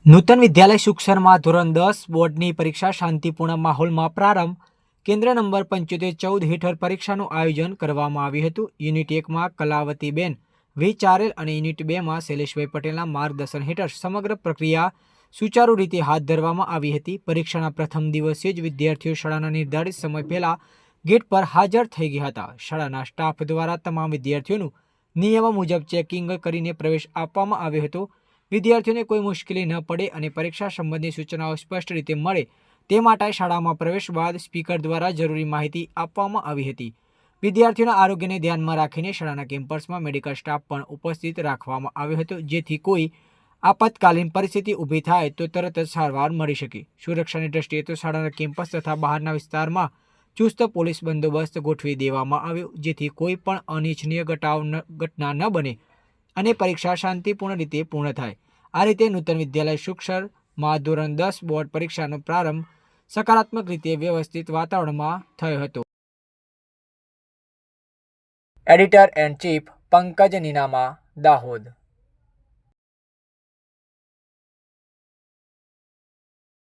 નૂતન વિદ્યાલય સુક્ષરમાં ધોરણ 10 બોર્ડની પરીક્ષા શાંતિપૂર્ણ માહોલમાં પ્રારંભ. કેન્દ્ર નંબર 7514 હેઠળ પરીક્ષાનું આયોજન કરવામાં આવ્યું હતું. યુનિટ 1માં કલાવતીબેન વી ચારેલ અને યુનિટ 2માં શૈલેષભાઈ પટેલના માર્ગદર્શન હેઠળ સમગ્ર પ્રક્રિયા સુચારુ રીતે હાથ ધરવામાં આવી હતી. પરીક્ષાના પ્રથમ દિવસે જ વિદ્યાર્થીઓ શાળાના નિર્ધારિત સમય પહેલા ગેટ પર હાજર થઈ ગયા હતા. શાળાના સ્ટાફ દ્વારા તમામ વિદ્યાર્થીઓનું નિયમો મુજબ ચેકિંગ કરીને પ્રવેશ આપવામાં આવ્યો હતો. વિદ્યાર્થીઓને કોઈ મુશ્કેલી ન પડે અને પરીક્ષા સંબંધી સૂચનાઓ સ્પષ્ટ રીતે મળે તે માટે શાળામાં પ્રવેશ બાદ સ્પીકર દ્વારા જરૂરી માહિતી આપવામાં આવી હતી. વિદ્યાર્થીઓના આરોગ્યને ધ્યાનમાં રાખીને શાળાના કેમ્પસમાં મેડિકલ સ્ટાફ પણ ઉપસ્થિત રાખવામાં આવ્યો હતો, જેથી કોઈ આપતકાલીન પરિસ્થિતિ ઊભી થાય તો તરત જ સારવાર મળી શકે. સુરક્ષાની દ્રષ્ટિએ તો શાળાના કેમ્પસ તથા બહારના વિસ્તારમાં ચુસ્ત પોલીસ બંદોબસ્ત ગોઠવી દેવામાં આવ્યો, જેથી કોઈ પણ અનિચ્છનીય ઘટના ન બને અને પરીક્ષા શાંતિપૂર્ણ રીતે પૂર્ણ થાય. આ રીતે નૂતન વિદ્યાલય સુક્ષરમાં ધોરણ 10 બોર્ડ પરીક્ષાનો પ્રારંભ સકારાત્મક રીતે વ્યવસ્થિત વાતાવરણમાં થયો હતો. Editor and chief Pankaj Ninama, Dahod.